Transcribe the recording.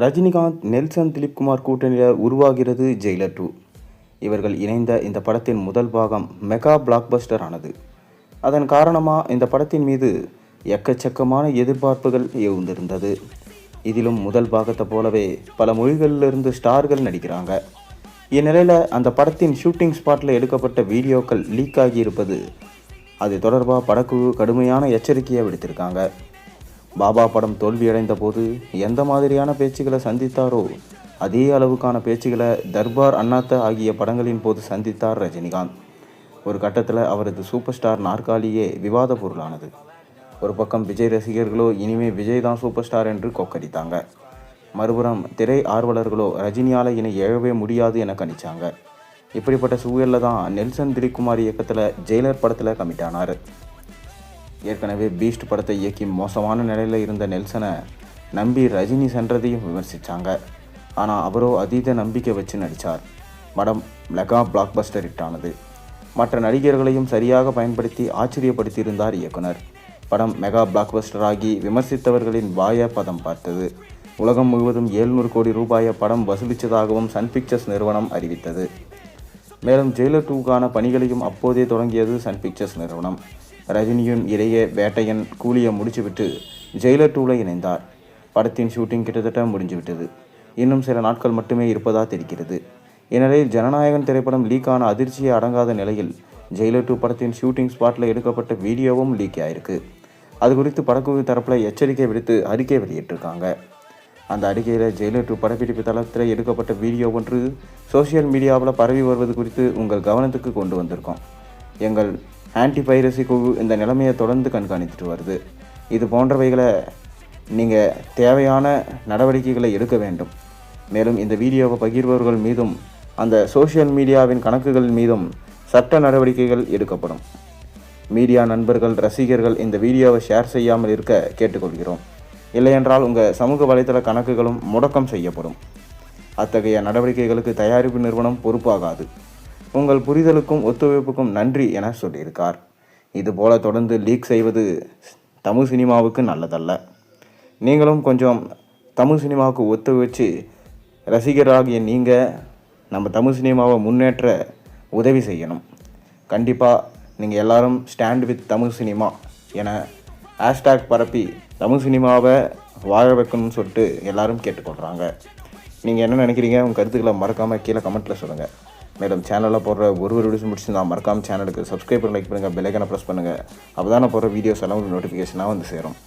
Rajinikanth, Nelson Dilipkumar கூட்டணியில் உருவாகிறது Jailer 2. இவர்கள் இணைந்த இந்த படத்தின் முதல் பாகம் மெகா பிளாக்பஸ்டர் ஆனது. அதன் காரணமாக இந்த படத்தின் மீது எக்கச்சக்கமான எதிர்பார்ப்புகள் எழுந்திருந்தது. இதிலும் முதல் பாகத்தை போலவே பல மொழிகளிலிருந்து ஸ்டார்கள் நடிக்கிறாங்க. இந்நிலையில் அந்த படத்தின் ஷூட்டிங் ஸ்பாட்டில் எடுக்கப்பட்ட வீடியோக்கள் லீக் ஆகியிருப்பது, அது தொடர்பாக படக்குழு கடுமையான எச்சரிக்கையை விடுத்திருக்காங்க. பாபா படம் தோல்வியடைந்த போது எந்த மாதிரியான பேச்சுக்களை சந்தித்தாரோ அதே அளவுக்கான பேச்சுக்களை தர்பார், அண்ணாத்த ஆகிய படங்களின் போது சந்தித்தார் ரஜினிகாந்த். ஒரு கட்டத்தில் அவரது சூப்பர் ஸ்டார் நாற்காலியே விவாத பொருளானது. ஒரு பக்கம் விஜய் ரசிகர்களோ இனிமே விஜய் தான் சூப்பர் ஸ்டார் என்று கொக்கரித்தாங்க. மறுபுறம் திரை ஆர்வலர்களோ ரஜினியால் இனி எழவே முடியாது என கணிச்சாங்க. இப்படிப்பட்ட சூழலில் தான் நெல்சன் திலீப்குமார் இயக்கத்தில் ஜெயிலர் படத்தில் கமிட் ஆனார். ஏற்கனவே பீஸ்ட் படத்தை இயக்கி மோசமான நிலையில் இருந்த நெல்சனை நம்பி ரஜினி சென்றதையும் விமர்சித்தாங்க. ஆனால் அவரோ அதீத நம்பிக்கை வச்சு நடித்தார். படம் மெகா பிளாக்பஸ்டர் ஹிட்டானது. மற்ற நடிகர்களையும் சரியாக பயன்படுத்தி ஆச்சரியப்படுத்தியிருந்தார் இயக்குனர். படம் மெகா பிளாக்பஸ்டர் ஆகி விமர்சித்தவர்களின் வாய பதம் பார்த்தது. உலகம் முழுவதும் 700 கோடி ரூபாயை படம் வசூலித்ததாகவும் சன் பிக்சர்ஸ் நிறுவனம் அறிவித்தது. மேலும் ஜெயிலர் 2க்கான பணிகளையும் அப்போதே தொடங்கியது சன் பிக்சர்ஸ் நிறுவனம். ரஜினியும் இடையே வேட்டையன், கூலியை முடிச்சுவிட்டு ஜெயிலர் 2ல் இணைந்தார். படத்தின் ஷூட்டிங் கிட்டத்தட்ட முடிஞ்சுவிட்டது. இன்னும் சில நாட்கள் மட்டுமே இருப்பதா தெரிகிறது. இந்நிலையில் ஜனநாயகன் திரைப்படம் லீக்கான அதிர்ச்சியை அடங்காத நிலையில் ஜெயிலர் 2 படத்தின் ஷூட்டிங் ஸ்பாட்டில் எடுக்கப்பட்ட வீடியோவும் லீக் ஆயிருக்கு. அது குறித்து படக்குழு தரப்பில் எச்சரிக்கை விடுத்து அறிக்கை வெளியிட்டிருக்காங்க. அந்த அறிக்கையில் ஜெயிலர் 2 படப்பிடிப்பு தளத்தில் எடுக்கப்பட்ட வீடியோ ஒன்று சோசியல் மீடியாவில் பரவி வருவது குறித்து உங்கள் கவனத்துக்கு கொண்டு வந்திருக்கோம். எங்கள் ஆன்டி பைரசி குழு இந்த நிலைமையை தொடர்ந்து கண்காணித்துட்டு வருது. இது போன்றவைகளை நீங்கள் தேவையான நடவடிக்கைகளை எடுக்க வேண்டும். மேலும் இந்த வீடியோவை பகிர்பவர்கள் மீதும் அந்த சோஷியல் மீடியாவின் கணக்குகள் மீதும் சட்ட நடவடிக்கைகள் எடுக்கப்படும். மீடியா நண்பர்கள், ரசிகர்கள் இந்த வீடியோவை ஷேர் செய்யாமல் இருக்க கேட்டுக்கொள்கிறோம். இல்லையென்றால் உங்கள் சமூக வலைத்தள கணக்குகளும் முடக்கம் செய்யப்படும். அத்தகைய நடவடிக்கைகளுக்கு தயாரிப்பு நிறுவனம் பொறுப்பாகாது. உங்கள் புரிதலுக்கும் ஒத்துழைப்புக்கும் நன்றி என சொல்லியிருக்கார். இதுபோல தொடர்ந்து லீக் செய்வது தமிழ் சினிமாவுக்கு நல்லதல்ல. நீங்களும் கொஞ்சம் தமிழ் சினிமாவுக்கு ஒத்துழைச்சு ரசிகராகிய நீங்கள் நம்ம தமிழ் சினிமாவை முன்னேற்ற உதவி செய்யணும். கண்டிப்பாக நீங்கள் எல்லாரும் ஸ்டாண்ட் வித் தமிழ் சினிமா என ஹேஷ்டேக் பரப்பி தமிழ் சினிமாவை வாழ வைக்கணும்னு சொல்லிட்டு எல்லாரும் கேட்டுக்கொள்கிறாங்க. நீங்கள் என்ன நினைக்கிறீங்க? உங்கள் கருத்துக்களை மறக்காமல் கீழே கமெண்ட்டில் சொல்லுங்கள். மேலும் சேனலில் போடுற ஒரு வீடியோஸ் முடிச்சு நான் மறக்காமல் சேனலுக்கு சப்ஸ்கிரைப் பண்ணி லைக் பண்ணுங்கள், பெல் ஐக்கானை ப்ரெஸ் பண்ணுங்கள். அப்போ தான் நான் போடுற வீடியோஸ் எல்லாம் நோட்டிஃபிகேஷனாக வந்து சேரும்.